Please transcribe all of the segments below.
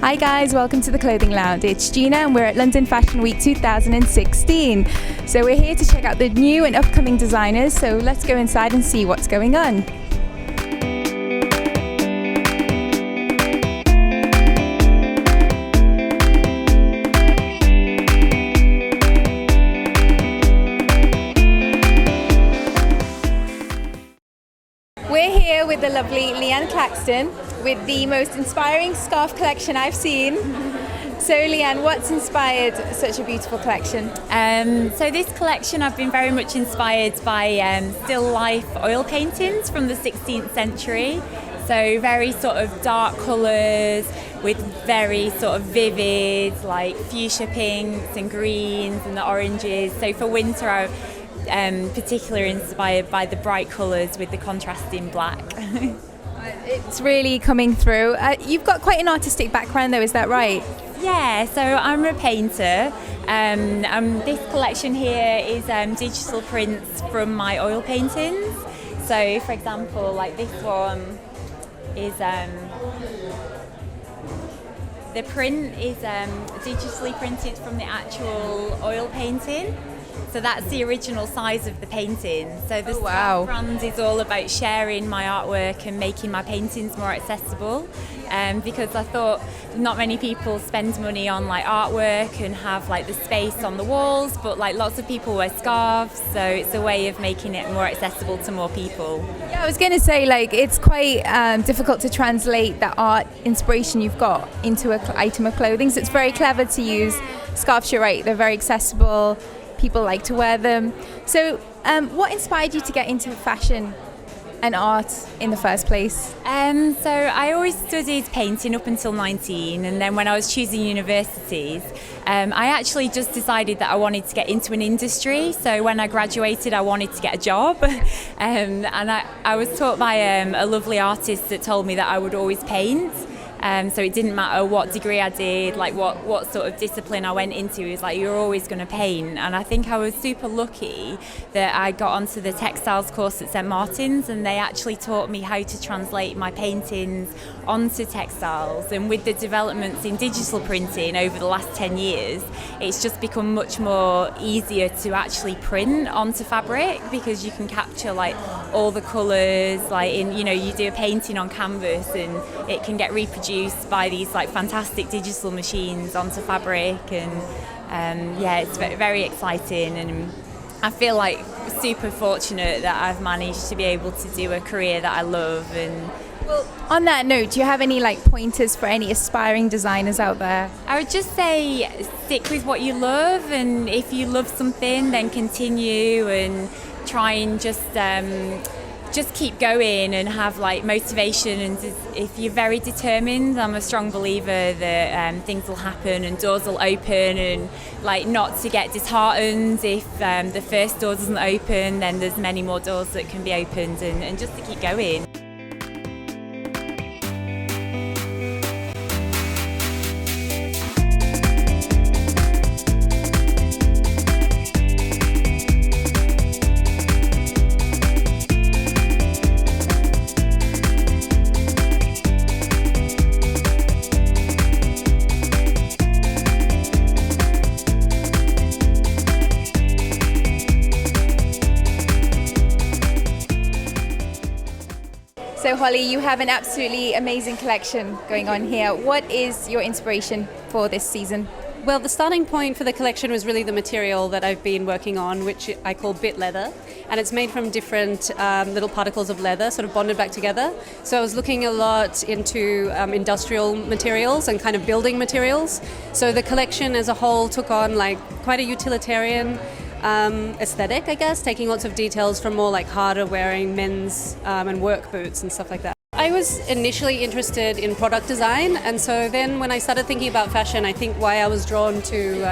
Hi guys, welcome to the Clothing Lounge. It's Gina and we're at London Fashion Week 2016. So we're here to check out the new and upcoming designers, so let's go inside and see what's going on. We're here with the lovely Leanne Claxton with the most inspiring scarf collection I've seen. So Leanne, what's inspired such a beautiful collection? So this collection I've been very much inspired by still life oil paintings from the 16th century. So very sort of dark colours with very sort of vivid like fuchsia pinks and greens and the oranges. So for winter I'm particularly inspired by the bright colours with the contrasting black. It's really coming through. You've got quite an artistic background though, is that right? Yeah, so I'm a painter. This collection here is digital prints from my oil paintings. So for example, like this one is, the print is digitally printed from the actual oil painting. So that's the original size of the painting. So the brand is all about sharing my artwork and making my paintings more accessible. Because I thought not many people spend money on like artwork and have like the space on the walls, but like lots of people wear scarves. So it's a way of making it more accessible to more people. Yeah, I was going to say like it's quite difficult to translate that art inspiration you've got into an item of clothing. So it's very clever to use scarves. You're right, they're very accessible. People like to wear them. So what inspired you to get into fashion and art in the first place? So I always studied painting up until 19, and then when I was choosing universities, I actually just decided that I wanted to get into an industry. So when I graduated, I wanted to get a job. And I was taught by a lovely artist that told me that I would always paint. So it didn't matter what degree I did, like what sort of discipline I went into. It was like, you're always going to paint. And I think I was super lucky that I got onto the textiles course at St Martin's, and they actually taught me how to translate my paintings onto textiles. And with the developments in digital printing over the last 10 years, it's just become much more easier to actually print onto fabric, because you can capture like all the colours, like you do a painting on canvas and it can get reproduced by these like fantastic digital machines onto fabric, and it's very exciting, and I feel like super fortunate that I've managed to be able to do a career that I love. And well, on that note, do you have any like pointers for any aspiring designers out there? I would just say stick with what you love, and if you love something then continue and try and just keep going and have like motivation. And if you're very determined, I'm a strong believer that things will happen and doors will open, and like not to get disheartened if the first door doesn't open, then there's many more doors that can be opened, and just to keep going. So Holly, you have an absolutely amazing collection going on here. What is your inspiration for this season? Well, the starting point for the collection was really the material that I've been working on, which I call bit leather, and it's made from different little particles of leather sort of bonded back together. So I was looking a lot into industrial materials and kind of building materials. So the collection as a whole took on like quite a utilitarian aesthetic, I guess, taking lots of details from more like harder wearing men's and work boots and stuff like that. I was initially interested in product design, and so then when I started thinking about fashion, I think why I was drawn to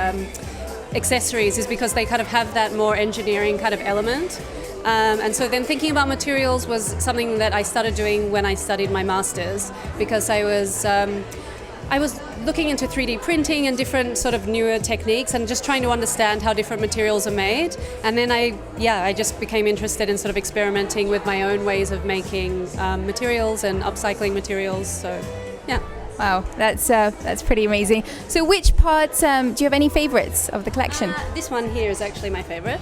accessories is because they kind of have that more engineering kind of element. And so then thinking about materials was something that I started doing when I studied my master's, because I was looking into 3D printing and different sort of newer techniques and just trying to understand how different materials are made. And then I just became interested in sort of experimenting with my own ways of making materials and upcycling materials. So, yeah. Wow, that's pretty amazing. So which parts, do you have any favourites of the collection? This one here is actually my favourite.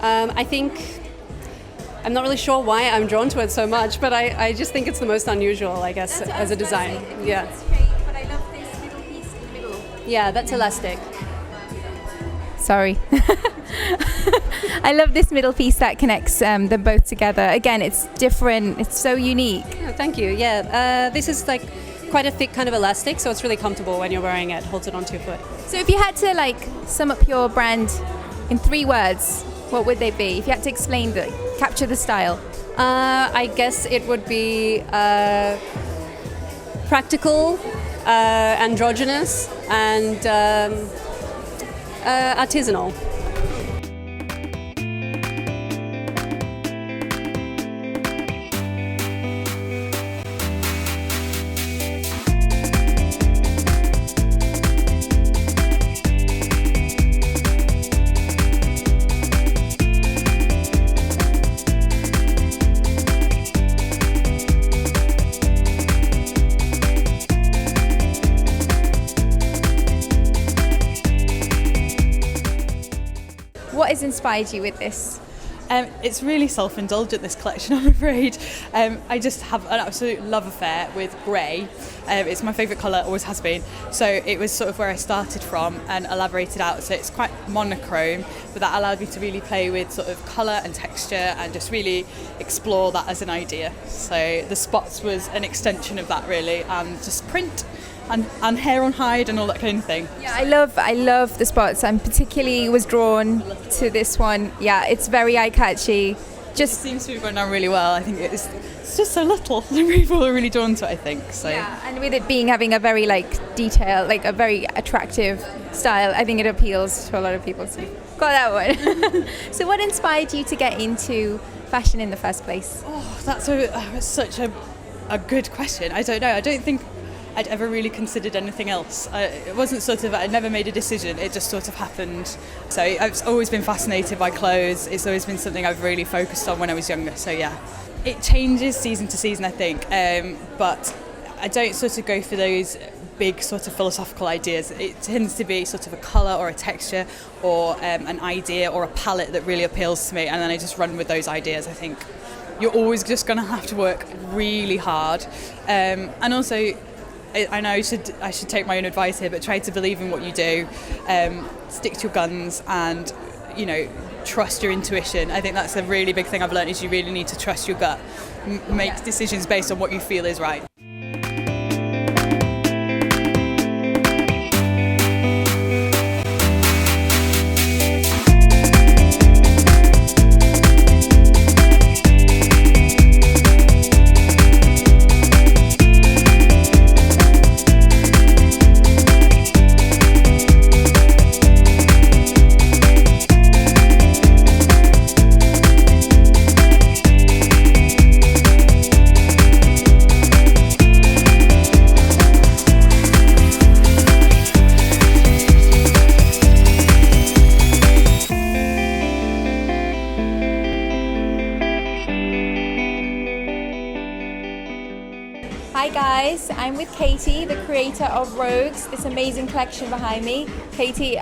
I think, I'm not really sure why I'm drawn to it so much, but I just think it's the most unusual, I guess, as a design. Yeah. But I love this little piece in the middle. Yeah, that's elastic. Sorry. I love this middle piece that connects them both together. Again, it's different. It's so unique. Oh, thank you. Yeah, this is like quite a thick kind of elastic, so it's really comfortable when you're wearing it. Holds it onto your foot. So if you had to like sum up your brand in 3 words, what would they be? If you had to explain capture the style. I guess it would be practical, androgynous, and artisanal. What has inspired you with this? It's really self-indulgent, this collection, I'm afraid. I just have an absolute love affair with grey. It's my favourite colour, always has been. So it was sort of where I started from and elaborated out. So it's quite monochrome, but that allowed me to really play with sort of colour and texture and just really explore that as an idea. So the spots was an extension of that really, and just print and hair on hide and all that kind of thing. Yeah, I love the spots. I particularly was drawn to this one. Yeah, it's very eye-catchy. Just seems to be going down really well. I think it's just so little. People are really drawn to it, I think. So yeah, and with it having a very detail, a very attractive style, I think it appeals to a lot of people. So you've got that one. So what inspired you to get into fashion in the first place? Oh, that's such a good question. I don't know. I don't think I'd ever really considered anything else. It wasn't I never made a decision, it just sort of happened. So I've always been fascinated by clothes. It's always been something I've really focused on when I was younger. So yeah, it changes season to season, I think. But I don't sort of go for those big sort of philosophical ideas. It tends to be sort of a colour or a texture or an idea or a palette that really appeals to me. And then I just run with those ideas, I think. You're always just going to have to work really hard. And also, I know I should take my own advice here, but try to believe in what you do, stick to your guns, and trust your intuition. I think that's a really big thing I've learned, is you really need to trust your gut, make decisions based on what you feel is right. Hi guys, I'm with Katie, the creator of Rogues, this amazing collection behind me. Katie,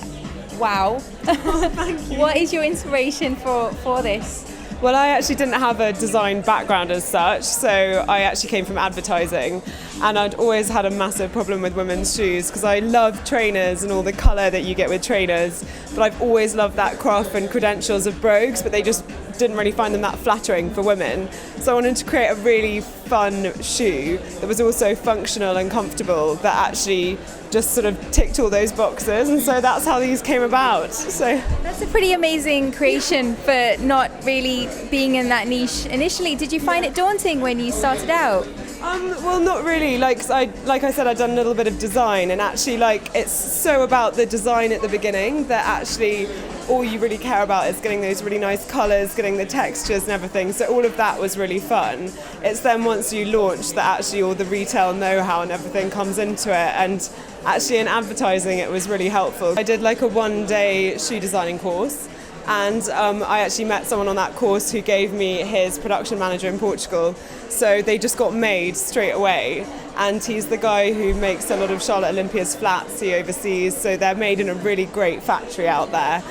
wow. Oh, thank you. What is your inspiration for this? Well, I actually didn't have a design background as such, so I actually came from advertising, and I'd always had a massive problem with women's shoes because I love trainers and all the colour that you get with trainers, but I've always loved that craft and credentials of brogues, but they just didn't really find them that flattering for women. So I wanted to create a really fun shoe that was also functional and comfortable, that actually just sort of ticked all those boxes, and so that's how these came about. So that's a pretty amazing creation for not really being in that niche initially. Did you find it daunting when you started out? Well, not really. Like I said, I'd done a little bit of design, and actually, it's so about the design at the beginning that actually all you really care about is getting those really nice colours, getting the textures and everything. So all of that was really fun. It's then once you launch that actually all the retail know-how and everything comes into it. And actually in advertising, it was really helpful. I did a one-day shoe designing course, And I actually met someone on that course who gave me his production manager in Portugal. So they just got made straight away. And he's the guy who makes a lot of Charlotte Olympia's flats he oversees. So they're made in a really great factory out there.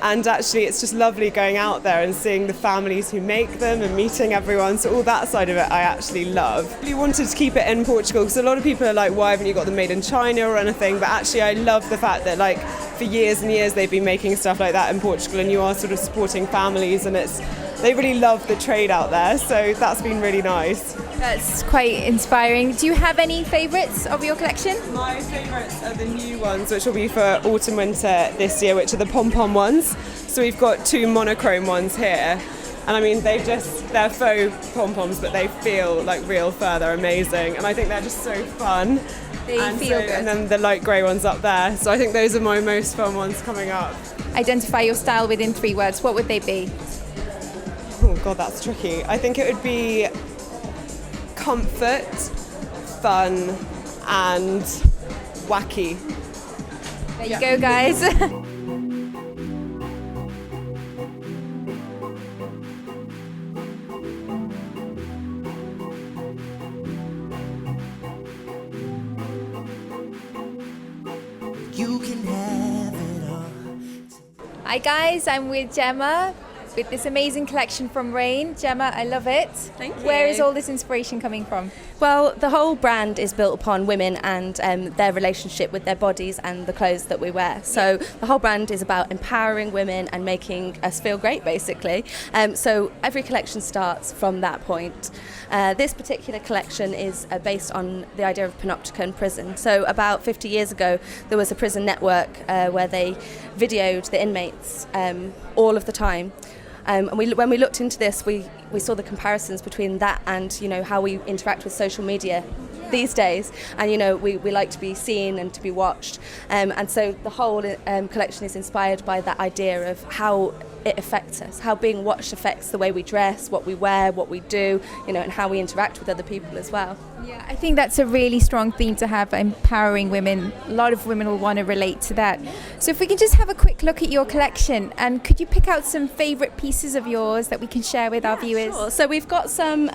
And actually it's just lovely going out there and seeing the families who make them and meeting everyone. So all that side of it I actually love. I really wanted to keep it in Portugal because a lot of people are like, why haven't you got them made in China or anything? But actually I love the fact that like for years and years they've been making stuff like that in Portugal, and you are sort of supporting families, and they really love the trade out there. So that's been really nice. That's quite inspiring. Do you have any favourites of your collection? My favourites are the new ones, which will be for autumn winter this year, which are the pom-pom ones. So we've got 2 monochrome ones here, and I mean they're faux pom-poms, but they feel like real fur. They're amazing, and I think they're just so fun. They feel good. And then the light grey ones up there. So I think those are my most fun ones coming up. Identify your style within 3 words. What would they be? Oh God, that's tricky. I think it would be comfort, fun, and wacky. There you go, guys. You can have it all. Hi guys, I'm with Gemma with this amazing collection from Rain. Gemma, I love it. Thank you. Where is all this inspiration coming from? Well, the whole brand is built upon women and their relationship with their bodies and the clothes that we wear. So the whole brand is about empowering women and making us feel great, basically. So every collection starts from that point. This particular collection is based on the idea of panopticon prison. So about 50 years ago, there was a prison network where they videoed the inmates all of the time. And when we looked into this, we saw the comparisons between that and, you know, how we interact with social media these days. And, you know, we like to be seen and to be watched. And so the whole collection is inspired by that idea of how it affects us, how being watched affects the way we dress, what we wear, what we do, you know, and how we interact with other people as well. Yeah, I think that's a really strong theme to have, empowering women. A lot of women will want to relate to that. So if we can just have a quick look at your collection, and could you pick out some favourite pieces of yours that we can share with our viewers? Sure. So we've got some,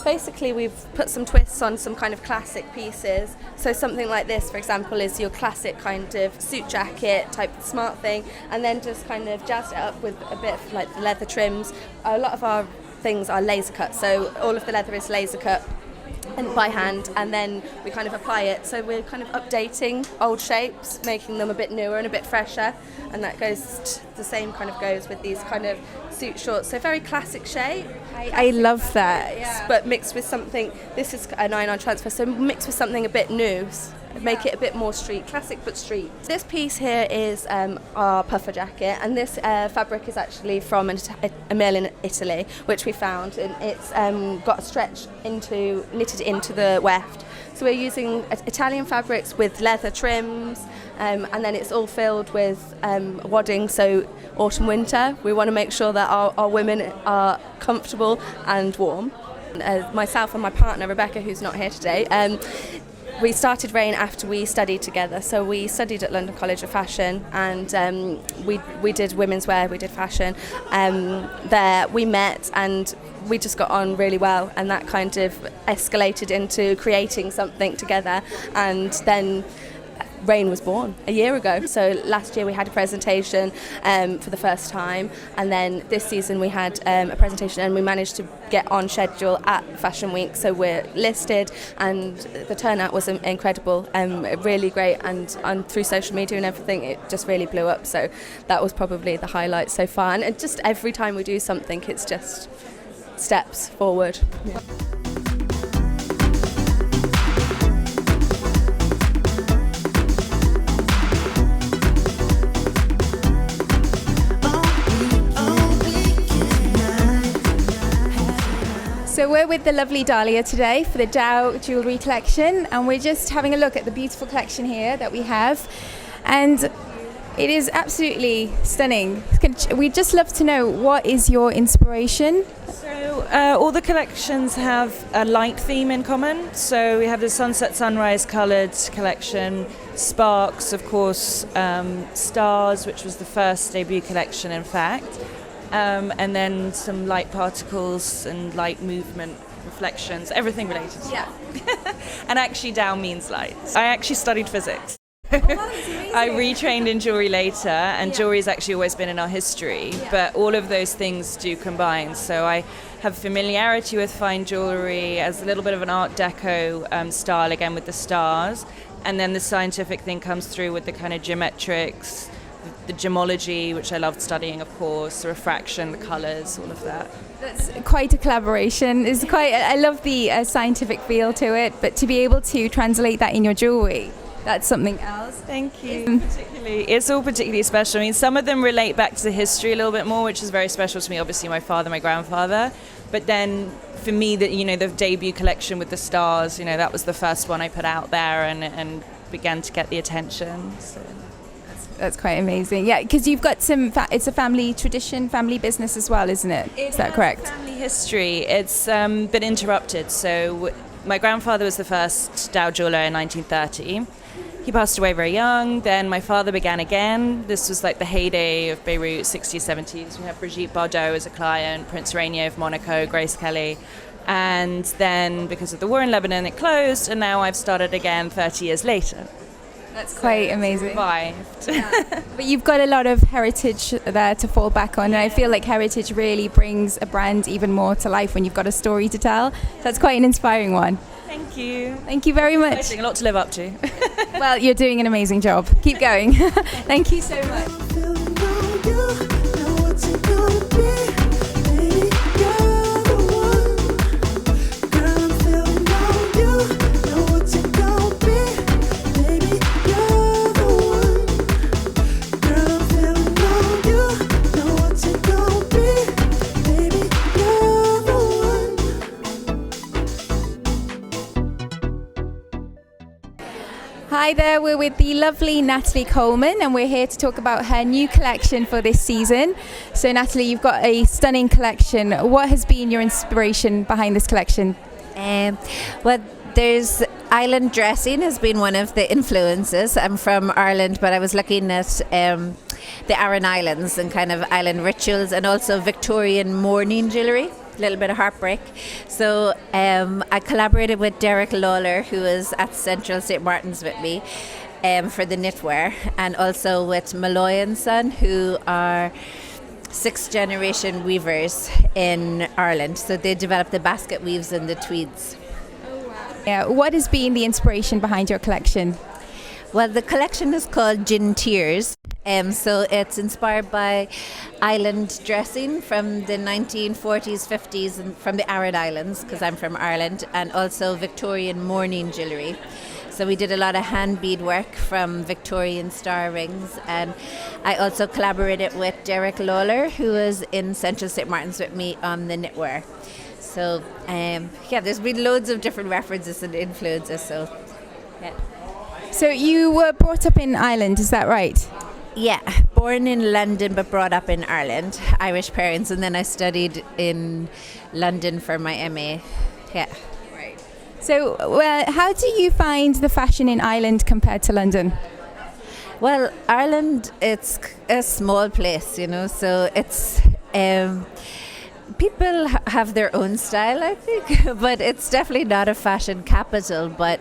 basically we've put some twists on some kind of classic pieces. So something like this, for example, is your classic kind of suit jacket type of smart thing, and then just kind of jazzed it up with a bit of like the leather trims. A lot of our things are laser cut, so all of the leather is laser cut and by hand, and then we kind of apply it. So we're kind of updating old shapes, making them a bit newer and a bit fresher, and that goes the same kind of goes with these kind of suit shorts. So very classic shape. I love that. Yeah. But mixed with something, this is a 9-on transfer, so mixed with something a bit new, make it a bit more street, classic but street. This piece here is our puffer jacket, and this fabric is actually from a mill in Italy, which we found, and it's got a stretch knitted into the weft. So we're using Italian fabrics with leather trims, and then it's all filled with wadding, so autumn winter. We want to make sure that our women are comfortable and warm. Myself and my partner Rebecca, who's not here today, we started Rain after we studied together. So we studied at London College of Fashion, and we did women's wear, we did fashion. There we met and we just got on really well, and that kind of escalated into creating something together, and then Rain was born a year ago. So last year we had a presentation for the first time, and then this season we had a presentation, and we managed to get on schedule at Fashion Week, so we're listed, and the turnout was incredible, really great, and through social media and everything it just really blew up. So that was probably the highlight so far, and just every time we do something it's just steps forward. Yeah. So we're with the lovely Dahlia today for the Dow Jewellery Collection, and we're just having a look at the beautiful collection here that we have, and it is absolutely stunning. We'd just love to know, what is your inspiration? So all the collections have a light theme in common. So we have the Sunset Sunrise coloured collection, sparks, of course, stars, which was the first debut collection, in fact, and then some light particles and light movement reflections, everything related to that. And actually Dow means light. I actually studied physics. I retrained in jewelry later, and jewelry has actually always been in our history, but all of those things do combine. So I have familiarity with fine jewelry as a little bit of an Art Deco style, again with the stars, and then the scientific thing comes through with the kind of geometrics, the gemology, which I loved studying, of course, the refraction, the colours, all of that. That's quite a collaboration. I love the scientific feel to it, but to be able to translate that in your jewelry, that's something else. Thank you. It's all particularly special. I mean, some of them relate back to the history a little bit more, which is very special to me. Obviously, my father, my grandfather. But then, for me, the debut collection with the stars, that was the first one I put out there and began to get the attention. So. That's quite amazing. Yeah, because you've got it's a family tradition, family business as well, isn't it? Is that correct? Family history. It's been interrupted. So my grandfather was the first Dow jeweler in 1930. He passed away very young. Then my father began again. This was like the heyday of Beirut, 60s, 70s. We had Brigitte Bardot as a client, Prince Rainier of Monaco, Grace Kelly. And then because of the war in Lebanon, it closed. And now I've started again 30 years later. That's quite amazing. Survived. But you've got a lot of heritage there to fall back on, and I feel like heritage really brings a brand even more to life when you've got a story to tell. So that's quite an inspiring one. Thank you. Thank you very much. Exciting, a lot to live up to. Well, you're doing an amazing job. Keep going. Thank you so much. Hi there, we're with the lovely Natalie Coleman, and we're here to talk about her new collection for this season. So Natalie, you've got a stunning collection. What has been your inspiration behind this collection? Well, there's island dressing has been one of the influences. I'm from Ireland, but I was looking at the Aran Islands and kind of island rituals, and also Victorian mourning jewellery. A little bit of heartbreak. So I collaborated with Derek Lawler, who was at Central St. Martin's with me for the knitwear, and also with Malloy and Son, who are 6th generation weavers in Ireland. So they developed the basket weaves and the tweeds. Yeah, what has been the inspiration behind your collection? Well, the collection is called Gin Tears. So it's inspired by island dressing from the 1940s, 50s, and from the Aran Islands, because I'm from Ireland, and also Victorian mourning jewellery. So we did a lot of hand bead work from Victorian star rings, and I also collaborated with Derek Lawler, who was in Central St. Martin's with me on the knitwear. So there's been loads of different references and influences. So yeah. So you were brought up in Ireland, is that right? Yeah, born in London but brought up in Ireland, Irish parents, and then I studied in London for my MA. Yeah. Right. So how do you find the fashion in Ireland compared to London? Well, Ireland, it's a small place, so it's people have their own style, I think, but it's definitely not a fashion capital, but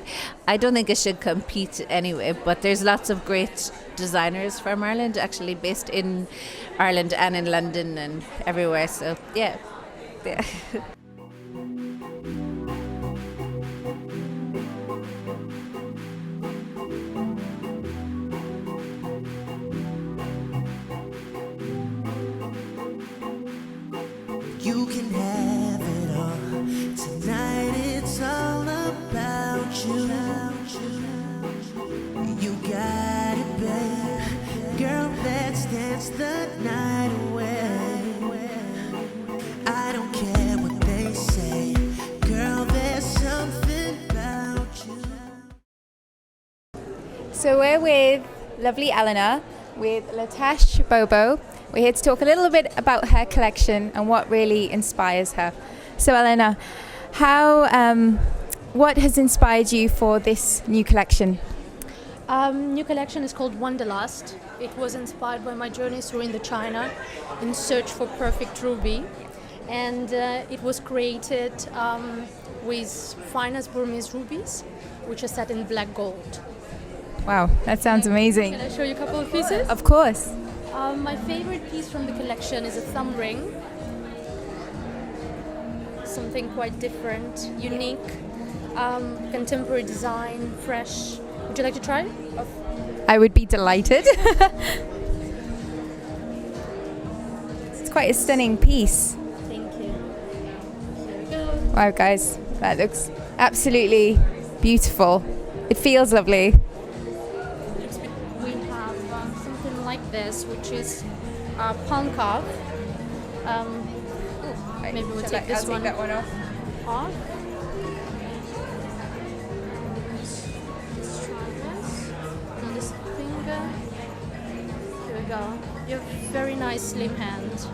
I don't think it should compete anyway. But there's lots of great designers from Ireland, actually based in Ireland and in London and everywhere, so yeah. You can have it all. Tonight it's all about you. You got it, babe. Girl, let's dance the night away. I don't care what they say. Girl, there's something about you. So we're with lovely Eleanor, with Latash Bobo. We're here to talk a little bit about her collection and what really inspires her. So Eleanor, what has inspired you for this new collection? New collection is called Wanderlust. It was inspired by my journey through Indochina in search for perfect ruby, and it was created with finest Burmese rubies, which are set in black gold. Wow, that sounds amazing. Can I show you a couple of pieces? Of course. My favorite piece from the collection is a thumb ring. Something quite different, unique, contemporary design, fresh. Would you like to try it? I would be delighted. It's quite a stunning piece. Thank you. Here we go. Wow, guys, that looks absolutely beautiful. It feels lovely. We have something like this, which is palm carve. Maybe we'll take this one off. off. On this finger. Here we go. You have very nice slim hand.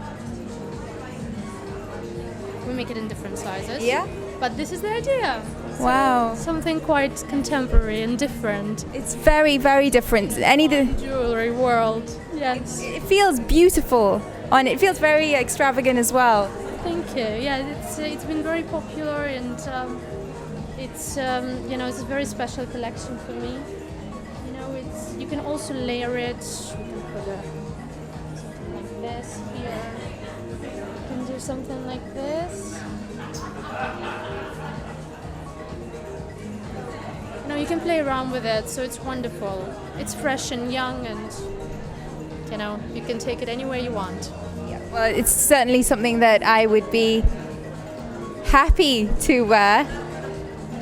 We make it in different sizes. Yeah? But this is the idea. Wow. Something quite contemporary and different. It's very, very different. Jewelry world. Yes. It feels beautiful, and it feels very extravagant as well. Thank you. Yeah, it's been very popular, and it's it's a very special collection for me. You can also layer it. You can put something like this here. You can do something like this. You can play around with it, so it's wonderful. It's fresh and young, and you can take it anywhere you want. Well, it's certainly something that I would be happy to wear.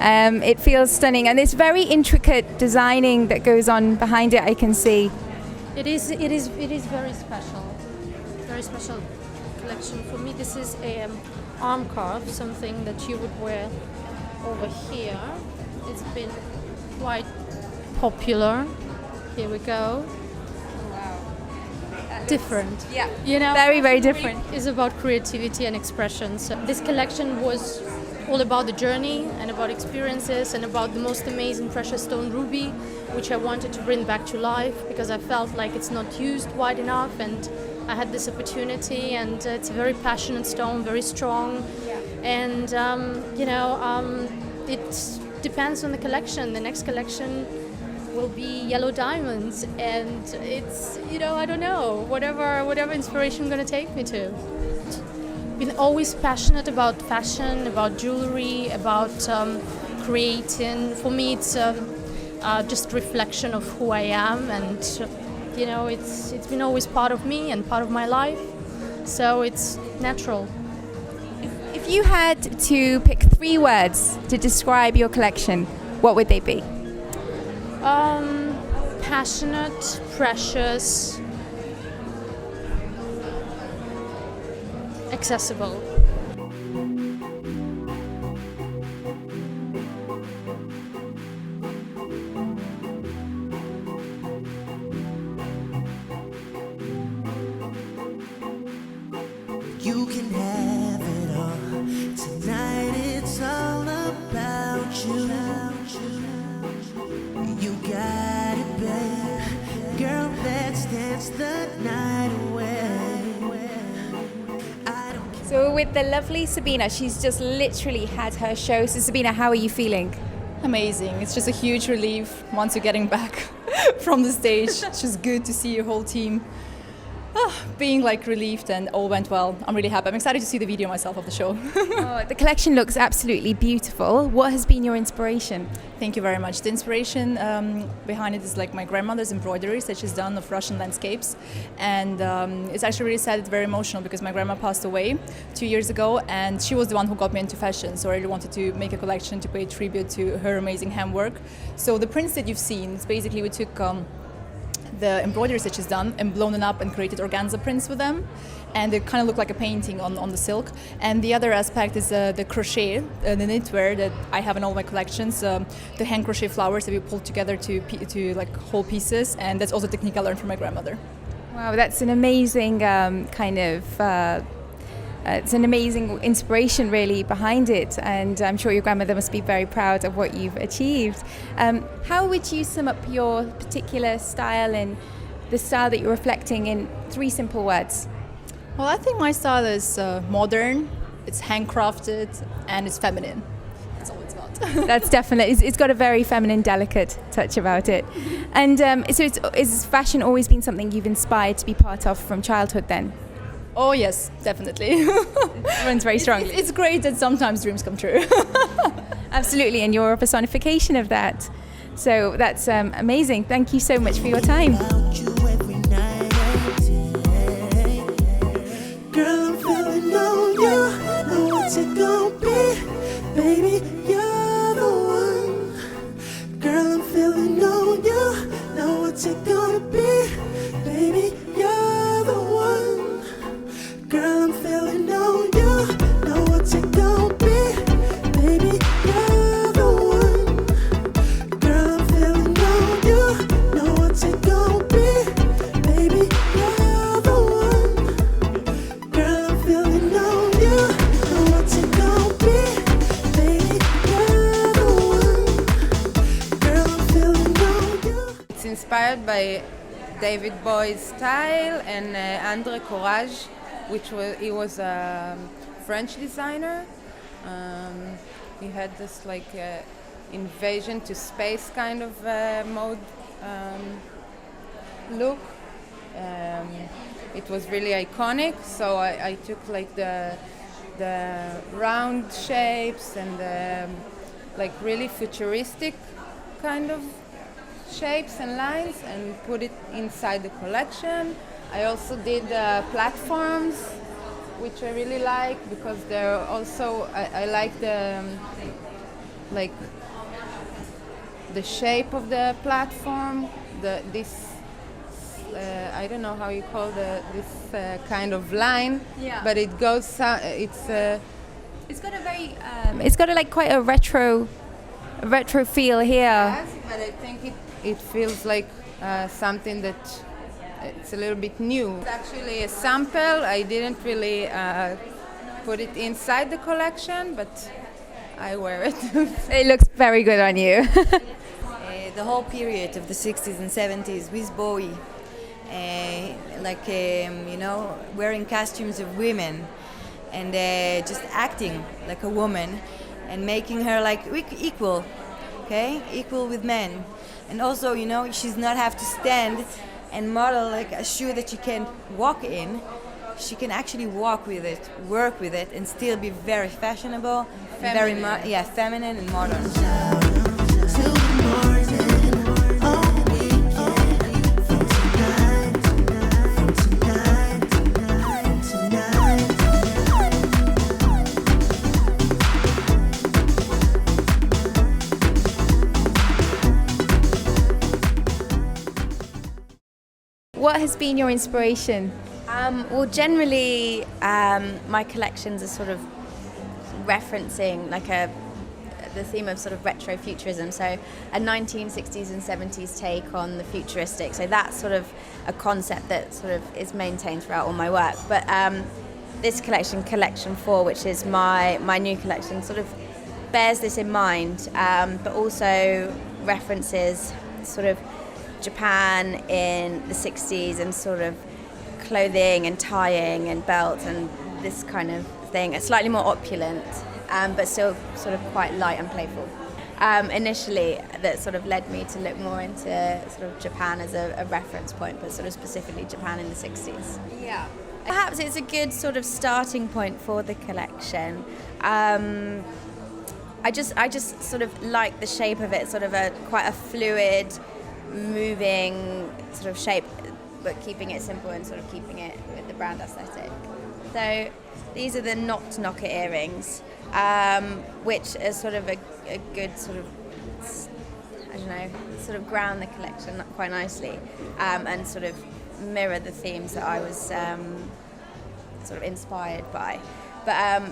It feels stunning, and there's very intricate designing that goes on behind it. I can see. It is very special. Very special collection for me. This is a arm carve, something that you would wear over here. It's been quite popular. Here we go. Different. Yeah. Very, very different. It's about creativity and expression. So this collection was all about the journey and about experiences and about the most amazing precious stone ruby, which I wanted to bring back to life because I felt like it's not used wide enough, and I had this opportunity, and it's a very passionate stone, very strong, and it depends on the collection. The next collection will be yellow diamonds, and it's I don't know, whatever inspiration going to take me to. Been always passionate about fashion, about jewelry, about creating. For me, it's just reflection of who I am, and it's been always part of me and part of my life, so it's natural. If you had to pick 3 words to describe your collection, what would they be? Passionate, precious, accessible. You can have it all. Tonight it's all about you. You got it, babe. Girl, let's dance the night away. So we're with the lovely Sabina. She's just literally had her show. So Sabina, how are you feeling? Amazing. It's just a huge relief once you're getting back from the stage. It's just good to see your whole team being relieved, and all went well. I'm really happy. I'm excited to see the video myself of the show. The collection looks absolutely beautiful. What has been your inspiration? Thank you very much. The inspiration behind it is my grandmother's embroideries that she's done of Russian landscapes, and it's actually really sad. It's very emotional because my grandma passed away 2 years ago, and she was the one who got me into fashion. So I really wanted to make a collection to pay tribute to her amazing handwork. So the prints that you've seen, it's basically we took the embroideries that she's done and blown them up and created organza prints with them, and they kind of look like a painting on the silk. And the other aspect is the crochet, the knitwear that I have in all my collections, the hand crochet flowers that we pulled together to whole pieces, and that's also a technique I learned from my grandmother. Wow, that's an amazing kind of it's an amazing inspiration really behind it, and I'm sure your grandmother must be very proud of what you've achieved. How would you sum up your particular style and the style that you're reflecting in 3 simple words? Well, I think my style is modern, it's handcrafted, and it's feminine. That's all it's got. That's definitely, it's got a very feminine, delicate touch about it. And so is fashion always been something you've inspired to be part of from childhood then? Oh yes, definitely. It runs very strongly. It's great that sometimes dreams come true. Absolutely, and you're a personification of that. So that's amazing. Thank you so much for your time. About you every night and day. Girl, I'm feeling on you. Now what's it gonna be? Baby, you're the one. Girl, I'm feeling on you. Now what's it gonna be? Baby, you're the one. Girl, I'm feeling on you. Now what's it gonna be? Baby, you're the one. Girl, I'm feeling on you. Now what's it gonna be? Baby, you're the one. Girl, I'm feeling on you. Now what's it gonna be? Baby, you're the one. Girl, I'm feeling on you. It's inspired by David Bowie's style and André Courage, he was a French designer. He had this like invasion to space kind of mode look. It was really iconic, so I took like the round shapes and the like really futuristic kind of shapes and lines and put it inside the collection. I also did platforms, which I really like because they're also I like the like the shape of the platform. I don't know how you call this kind of line, but it goes. It's got a very it's got a like quite a retro feel here. Yes, but I think it feels like something that. It's a little bit new. It's actually a sample. I didn't really put it inside the collection, but I wear it. It looks very good on you. The whole period of the 60s and 70s with Bowie, wearing costumes of women and just acting like a woman and making her like equal, equal with men. And also, she's not have to stand and model like a shoe that she can walk in. She can actually walk with it, work with it, and still be very fashionable, feminine. Feminine and modern. What has been your inspiration? Well, generally, my collections are sort of referencing like the theme of sort of retrofuturism, so a 1960s and 70s take on the futuristic. So that's sort of a concept that sort of is maintained throughout all my work. But this collection, Collection 4, which is my new collection, sort of bears this in mind, but also references sort of Japan in the 60s and sort of clothing and tying and belts and this kind of thing. It's slightly more opulent, but still sort of quite light and playful. Initially, that sort of led me to look more into sort of Japan as a reference point, but sort of specifically Japan in the 60s. Yeah. Perhaps it's a good sort of starting point for the collection. I just sort of like the shape of it, sort of quite a fluid, moving sort of shape, but keeping it simple and sort of keeping it with the brand aesthetic. So these are the knocker earrings, which is sort of a good sort of, I don't know, sort of ground the collection quite nicely, and sort of mirror the themes that I was sort of inspired by. But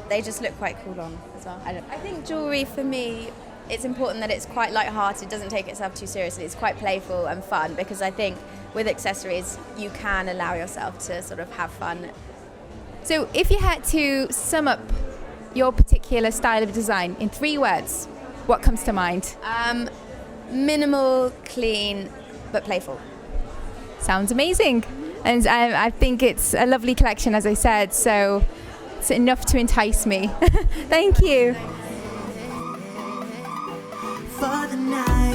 they just look quite cool on as well. I think jewellery for me, it's important that it's quite light-hearted, doesn't take itself too seriously. It's quite playful and fun, because I think with accessories you can allow yourself to sort of have fun So if you had to sum up your particular style of design in 3 words, what comes to mind? Minimal, clean, but playful. Sounds amazing. And I think it's a lovely collection, as I said, so it's enough to entice me. Thank you. For the night.